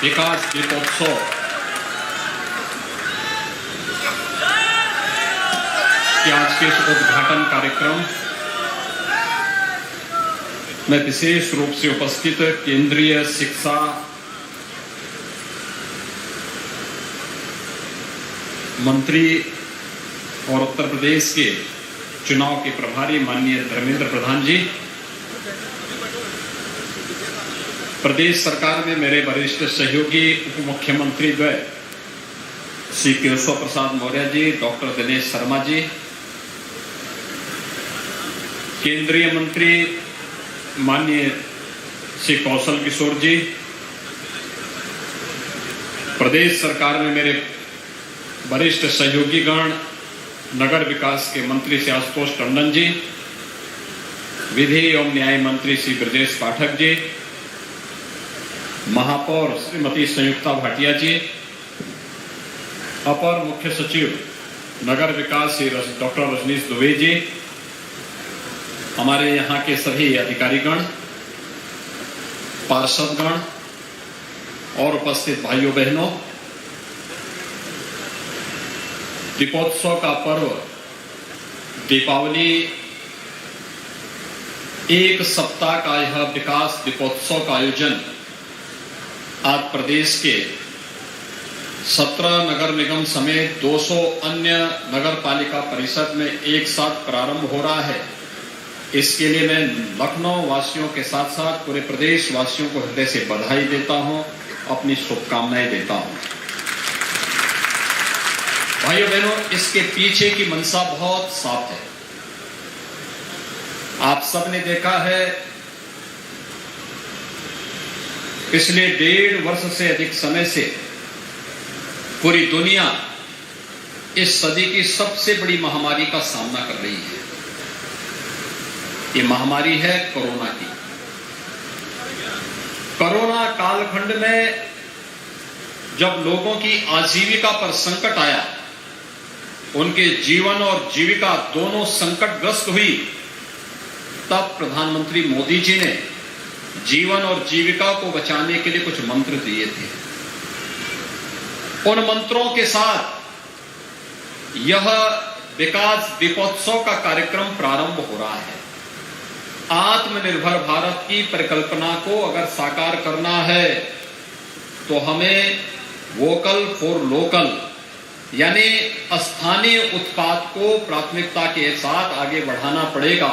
विकास दीपोत्सव के आज के उद्घाटन कार्यक्रम में विशेष रूप से उपस्थित केंद्रीय शिक्षा मंत्री और उत्तर प्रदेश के चुनाव के प्रभारी माननीय धर्मेंद्र प्रधान जी, प्रदेश सरकार में मेरे वरिष्ठ सहयोगी उप मुख्यमंत्री द्वय श्री केशव प्रसाद मौर्य जी, डॉक्टर दिनेश शर्मा जी, केंद्रीय मंत्री माननीय श्री कौशल किशोर जी, प्रदेश सरकार में मेरे वरिष्ठ सहयोगी गण नगर विकास के मंत्री श्री आशुतोष टंडन जी, विधि एवं न्याय मंत्री श्री ब्रजेश पाठक जी, महापौर श्रीमती संयुक्ता भाटिया जी, अपर मुख्य सचिव नगर विकास श्री डॉक्टर रजनीश दुबे जी, हमारे यहाँ के सभी अधिकारीगण, पार्षदगण और उपस्थित भाइयों बहनों, दीपोत्सव का पर्व दीपावली एक सप्ताह का यह विकास दीपोत्सव का आयोजन आज प्रदेश के 17 नगर निगम समेत 200 अन्य नगर पालिका परिषद में एक साथ प्रारंभ हो रहा है। इसके लिए मैं लखनऊ वासियों के साथ साथ पूरे प्रदेश वासियों को हृदय से बधाई देता हूं, अपनी शुभकामनाएं देता हूं। भाइयों बहनों, इसके पीछे की मंशा बहुत साफ है। आप सबने देखा है, पिछले 1.5 वर्ष से अधिक समय से पूरी दुनिया इस सदी की सबसे बड़ी महामारी का सामना कर रही है। ये महामारी है कोरोना की। कोरोना कालखंड में जब लोगों की आजीविका पर संकट आया, उनके जीवन और जीविका दोनों संकटग्रस्त हुई, तब प्रधानमंत्री मोदी जी ने जीवन और जीविका को बचाने के लिए कुछ मंत्र दिए थे। उन मंत्रों के साथ यह विकास दीपोत्सव का कार्यक्रम प्रारंभ हो रहा है। आत्मनिर्भर भारत की परिकल्पना को अगर साकार करना है तो हमें वोकल फॉर लोकल यानी स्थानीय उत्पाद को प्राथमिकता के साथ आगे बढ़ाना पड़ेगा।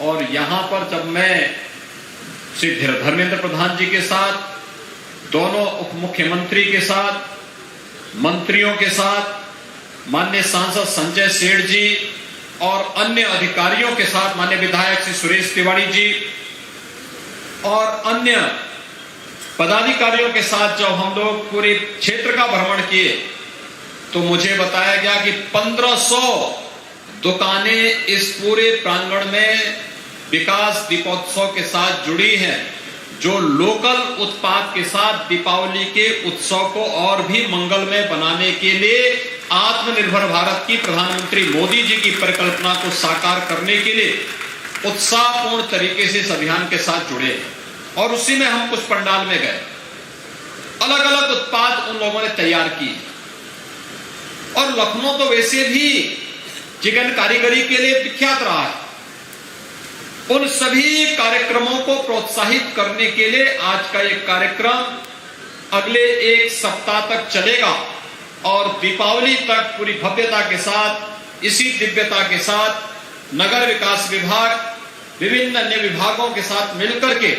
और यहां पर जब मैं श्री धर्मेंद्र प्रधान जी के साथ, दोनों उप मुख्यमंत्री के साथ, मंत्रियों के साथ, माननीय सांसद संजय सेठ जी और अन्य अधिकारियों के साथ, माननीय विधायक श्री सुरेश तिवारी जी और अन्य पदाधिकारियों के साथ जब हम लोग पूरे क्षेत्र का भ्रमण किए तो मुझे बताया गया कि 1500 दुकानें इस पूरे प्रांगण में विकास दीपोत्सव के साथ जुड़ी हैं, जो लोकल उत्पाद के साथ दीपावली के उत्सव को और भी मंगलमय बनाने के लिए आत्मनिर्भर भारत की प्रधानमंत्री मोदी जी की परिकल्पना को साकार करने के लिए उत्साहपूर्ण तरीके से इस अभियान के साथ जुड़े हैं। और उसी में हम कुछ पंडाल में गए, अलग अलग उत्पाद उन लोगों ने तैयार किए। और लखनऊ तो वैसे भी चिकन कारीगरी के लिए विख्यात रहा है। उन सभी कार्यक्रमों को प्रोत्साहित करने के लिए आज का एक कार्यक्रम अगले एक सप्ताह तक चलेगा और दीपावली तक पूरी भव्यता के साथ, इसी दिव्यता के साथ नगर विकास विभाग विभिन्न अन्य विभागों के साथ मिलकर के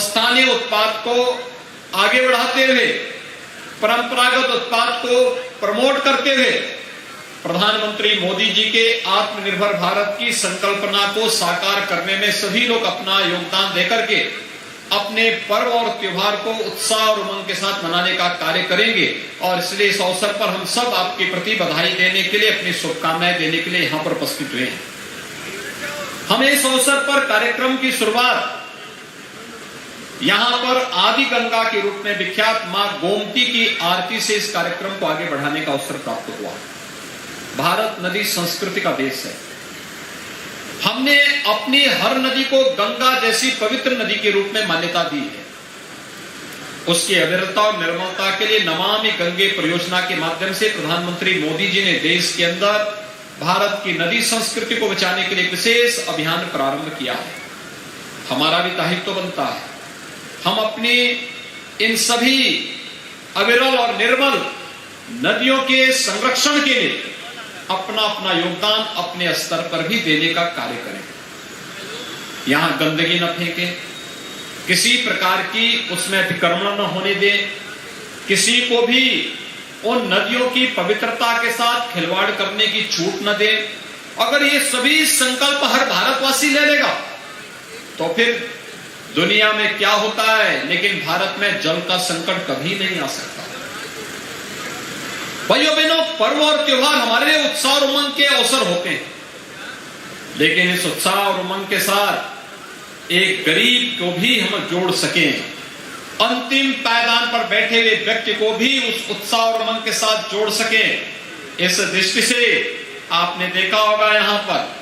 स्थानीय उत्पाद को आगे बढ़ाते हुए, परंपरागत उत्पाद को प्रमोट करते हुए प्रधानमंत्री मोदी जी के आत्मनिर्भर भारत की संकल्पना को साकार करने में सभी लोग अपना योगदान देकर के अपने पर्व और त्योहार को उत्साह और उमंग के साथ मनाने का कार्य करेंगे। और इसलिए इस अवसर पर हम सब आपके प्रति बधाई देने के लिए, अपनी शुभकामनाएं देने के लिए यहाँ पर उपस्थित हुए हैं। हमें इस अवसर पर कार्यक्रम की शुरुआत यहां पर आदि गंगा के रूप में विख्यात मां गोमती की आरती से इस कार्यक्रम को आगे बढ़ाने का अवसर प्राप्त हुआ। भारत नदी संस्कृति का देश है। हमने अपनी हर नदी को गंगा जैसी पवित्र नदी के रूप में मान्यता दी है। उसकी अविरलता और निर्मलता के लिए नमामि गंगे परियोजना के माध्यम से प्रधानमंत्री मोदी जी ने देश के अंदर भारत की नदी संस्कृति को बचाने के लिए विशेष अभियान प्रारंभ किया है। हमारा भी दायित्व बनता है हम अपनी इन सभी अविरल और निर्मल नदियों के संरक्षण के लिए अपना अपना योगदान अपने स्तर पर भी देने का कार्य करें। यहां गंदगी न फेंकें, किसी प्रकार की उसमें अतिक्रमण न होने दें, किसी को भी उन नदियों की पवित्रता के साथ खिलवाड़ करने की छूट न दें। अगर ये सभी संकल्प हर भारतवासी ले लेगा तो फिर दुनिया में क्या होता है, लेकिन भारत में जल का संकट कभी नहीं आ सकता। भाइयों बहनों, पर्व और त्योहार हमारे लिए उत्साह और उमंग के अवसर होते हैं, लेकिन इस उत्साह और उमंग के साथ एक गरीब को भी हम जोड़ सकें, अंतिम पायदान पर बैठे हुए व्यक्ति को भी उस उत्साह और उमंग के साथ जोड़ सकें। इस दृष्टि से आपने देखा होगा यहां पर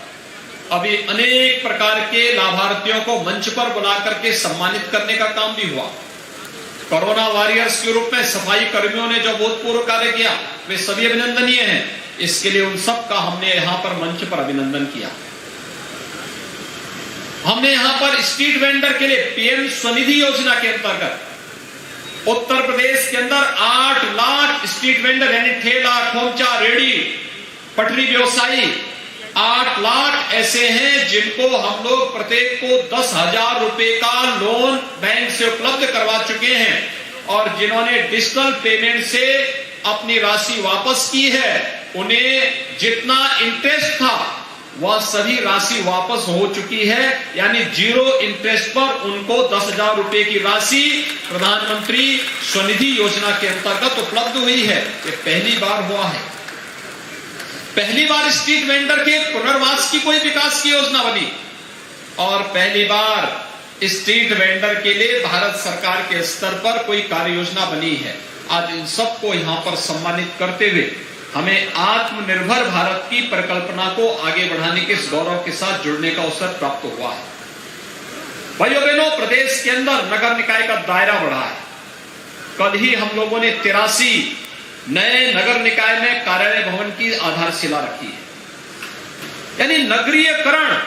अभी अनेक प्रकार के लाभार्थियों को मंच पर बुला करके सम्मानित करने का काम भी हुआ। कोरोना वॉरियर्स के रूप में सफाई कर्मियों ने जो अभूतपूर्व कार्य किया वे सभी अभिनंदनीय हैं। इसके लिए उन सब का हमने यहां पर मंच पर अभिनंदन किया। हमने यहां पर स्ट्रीट वेंडर के लिए पीएम स्वनिधि योजना के अंतर्गत उत्तर प्रदेश के अंदर 8 लाख स्ट्रीट वेंडर यानी ठेला, खोमचा, रेडी, पटरी व्यवसायी 8 लाख ऐसे हैं जिनको हम लोग प्रत्येक को 10,000 रुपए का लोन बैंक से उपलब्ध करवा चुके हैं और जिन्होंने डिजिटल पेमेंट से अपनी राशि वापस की है उन्हें जितना इंटरेस्ट था वह सभी राशि वापस हो चुकी है, यानी 0 इंटरेस्ट पर उनको 10,000 रुपए की राशि प्रधानमंत्री स्वनिधि योजना के अंतर्गत उपलब्ध हुई है। ये पहली बार हुआ है। पहली बार स्ट्रीट वेंडर के पुनर्वास की कोई विकास की योजना बनी और पहली बार स्ट्रीट वेंडर के लिए भारत सरकार के स्तर पर कोई कार्य योजना बनी है। आज इन सबको यहां पर सम्मानित करते हुए हमें आत्मनिर्भर भारत की परिकल्पना को आगे बढ़ाने के इस गौरव के साथ जुड़ने का अवसर प्राप्त हुआ है। भाइयों बहनों, प्रदेश के अंदर नगर निकाय का दायरा बढ़ा है। कल ही हम लोगों ने 83 नए नगर निकाय में कार्यालय भवन की आधारशिला रखी है, यानी नगरीयकरण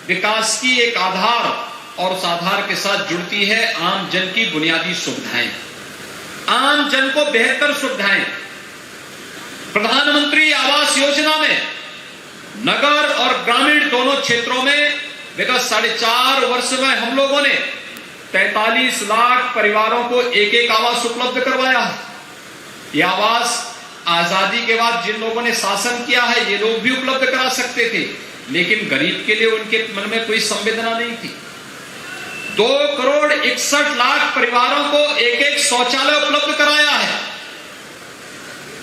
विकास की एक आधार और उस आधार के साथ जुड़ती है आम जन की बुनियादी सुविधाएं, आम जन को बेहतर सुविधाएं। प्रधानमंत्री आवास योजना में नगर और ग्रामीण दोनों क्षेत्रों में विगत 4.5 वर्ष में हम लोगों ने 43 लाख परिवारों को एक आवास उपलब्ध करवाया है। यह आवास आजादी के बाद जिन लोगों ने शासन किया है ये लोग भी उपलब्ध करा सकते थे, लेकिन गरीब के लिए उनके मन में कोई संवेदना नहीं थी। 2 करोड़ 61 लाख परिवारों को एक शौचालय उपलब्ध कराया है।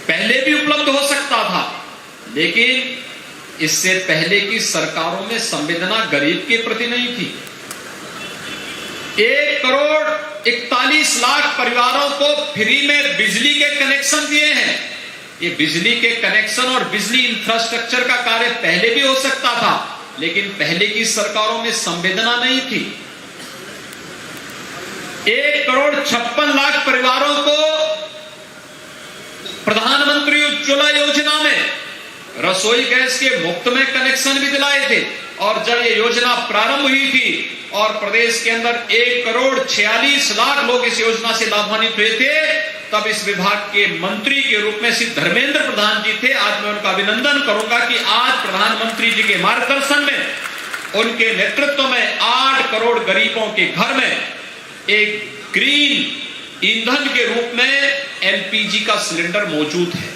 पहले भी उपलब्ध हो सकता था, लेकिन इससे पहले की सरकारों में संवेदना गरीब के प्रति नहीं थी। 1 करोड़ 41 लाख परिवारों को फ्री में बिजली के कनेक्शन दिए हैं। ये बिजली के कनेक्शन और बिजली इंफ्रास्ट्रक्चर का कार्य पहले भी हो सकता था, लेकिन पहले की सरकारों में संवेदना नहीं थी। 1 करोड़ 56 लाख परिवारों को प्रधानमंत्री उज्ज्वला योजना में रसोई गैस के मुफ्त में कनेक्शन भी दिलाए थे और जब ये योजना प्रारंभ हुई थी और प्रदेश के अंदर 1 करोड़ 46 लाख लोग इस योजना से लाभान्वित हुए थे, तब इस विभाग के मंत्री के रूप में श्री धर्मेंद्र प्रधान जी थे। आज मैं उनका अभिनंदन करूंगा कि आज प्रधानमंत्री जी के मार्गदर्शन में उनके नेतृत्व में 8 करोड़ गरीबों के घर में एक ग्रीन ईंधन के रूप में एलपीजी का सिलेंडर मौजूद है।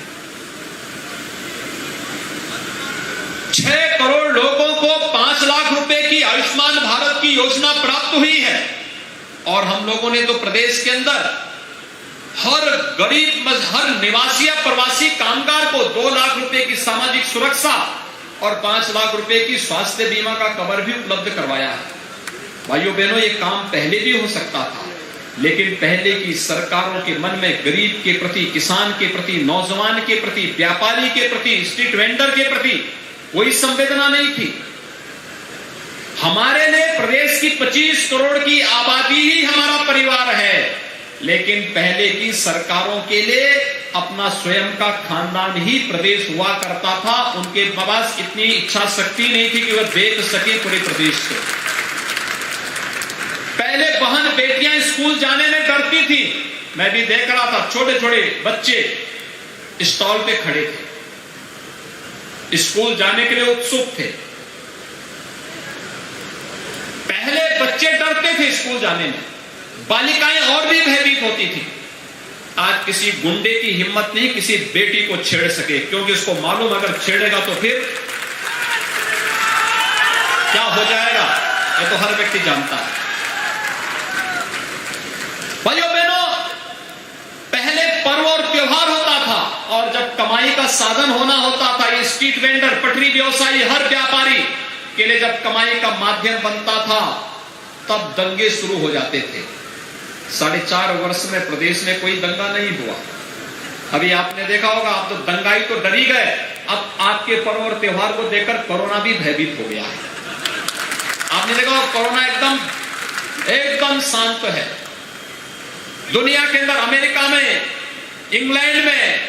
6 करोड़ लोगों को 5 लाख रुपए की आयुष्मान भारत की योजना प्राप्त हुई है और हम लोगों ने तो प्रदेश के अंदर हर गरीब, हर निवासी या प्रवासी कामगार को 2 लाख रुपए की सामाजिक सुरक्षा और 5 लाख रुपए की स्वास्थ्य बीमा का कवर भी उपलब्ध करवाया है। भाइयों बहनों, ये काम पहले भी हो सकता था, लेकिन पहले की सरकारों के मन में गरीब के प्रति, किसान के प्रति, नौजवान के प्रति, व्यापारी के प्रति, स्ट्रीट वेंडर के प्रति कोई संवेदना नहीं थी। हमारे लिए प्रदेश की 25 करोड़ की आबादी ही हमारा परिवार है। लेकिन पहले की सरकारों के लिए अपना स्वयं का खानदान ही प्रदेश हुआ करता था। उनके पास इतनी इच्छा शक्ति नहीं थी कि वह देख सके पूरे प्रदेश को। पहले बहन बेटियां स्कूल जाने में डरती थी। मैं भी देख रहा था, छोटे छोटे बच्चे स्टॉल पे खड़े थे, स्कूल जाने के लिए उत्सुक थे। पहले बच्चे डरते थे स्कूल जाने में, बालिकाएं और भी भयभीत होती थी। आज किसी गुंडे की हिम्मत नहीं किसी बेटी को छेड़ सके, क्योंकि उसको मालूम अगर छेड़ेगा तो फिर क्या हो जाएगा, ये तो हर व्यक्ति जानता है। भाइयों बहनों, पहले पर्व और त्योहार होता था, और जब कमाई का साधन होना होता था, ये स्ट्रीट वेंडर, पटरी व्यवसायी, हर व्यापारी के लिए जब कमाई का माध्यम बनता था, तब दंगे शुरू हो जाते थे। 4.5 वर्ष में प्रदेश में कोई दंगा नहीं हुआ। अभी आपने देखा होगा, आप तो दंगाई तो डर ही गए, अब आपके पर्व और त्योहार को देखकर कोरोना भी भयभीत हो गया है। आपने देखा होगा, कोरोना एकदम शांत है। दुनिया के अंदर अमेरिका में, इंग्लैंड में,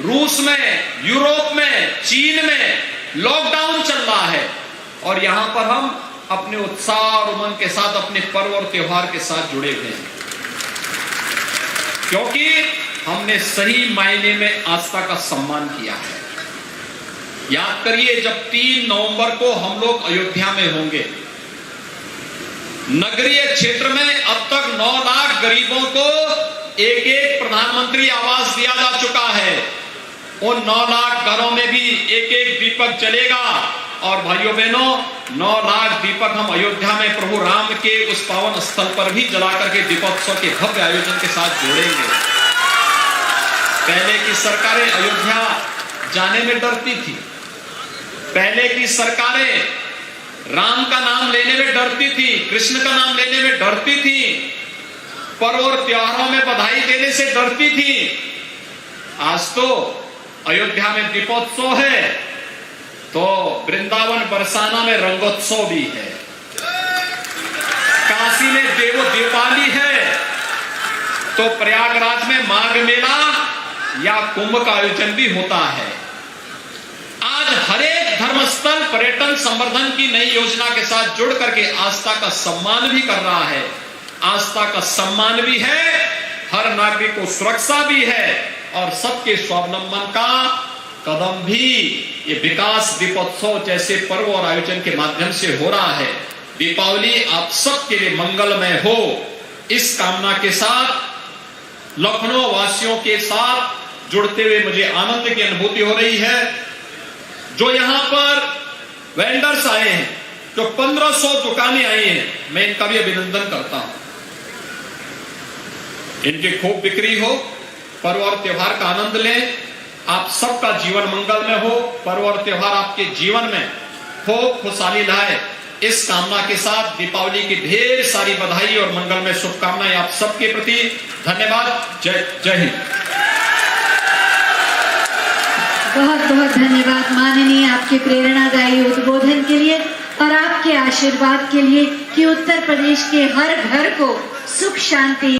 रूस में, यूरोप में, चीन में लॉकडाउन चल रहा है, और यहां पर हम अपने उत्साह और उमंग के साथ अपने पर्व और त्योहार के साथ जुड़े हुए हैं, क्योंकि हमने सही मायने में आस्था का सम्मान किया है। याद करिए, जब 3 नवंबर को हम लोग अयोध्या में होंगे, नगरीय क्षेत्र में अब तक 9 लाख गरीबों को एक प्रधानमंत्री आवास दिया जा चुका है। उन 9 लाख घरों में भी एक दीपक जलेगा, और भाइयों बहनों, 9 लाख दीपक हम अयोध्या में प्रभु राम के उस पावन स्थल पर भी जला करके दीपोत्सव के भव्य आयोजन के साथ जोड़ेंगे। पहले की सरकारें अयोध्या जाने में डरती थी, पहले की सरकारें राम का नाम लेने में डरती थी, कृष्ण का नाम लेने में डरती थी, पर्व और त्योहारों में बधाई देने से डरती थी। आज तो अयोध्या में दीपोत्सव है, तो वृंदावन बरसाना में रंगोत्सव भी है, काशी में देवो दीपावली है, तो प्रयागराज में माघ मेला या कुंभ का आयोजन भी होता है। आज हरेक धर्मस्थल पर्यटन संवर्धन की नई योजना के साथ जुड़ करके आस्था का सम्मान भी कर रहा है। आस्था का सम्मान भी है, हर नागरिक को सुरक्षा भी है, और सबके स्वावलंबन का कदम भी ये विकास दीपोत्सव जैसे पर्व और आयोजन के माध्यम से हो रहा है। दीपावली आप सबके लिए मंगलमय हो, इस कामना के साथ लखनऊ वासियों के साथ जुड़ते हुए मुझे आनंद की अनुभूति हो रही है। जो यहां पर वेंडर्स आए हैं, जो 1500 दुकानें आई हैं, मैं इनका भी अभिनंदन करता हूं। इनकी खूब बिक्री हो, पर्व और त्योहार का आनंद लें, आप सबका जीवन मंगलमय हो, पर्व और त्योहार आपके जीवन में हो, खुशहाली लाए, इस कामना के साथ दीपावली की ढेर सारी बधाई और मंगलमय शुभकामनाएं आप सबके प्रति। धन्यवाद। जय हिंद। बहुत बहुत धन्यवाद माननीय, आपके प्रेरणादायी उद्बोधन के लिए और आपके आशीर्वाद के लिए कि उत्तर प्रदेश के हर घर को सुख शांति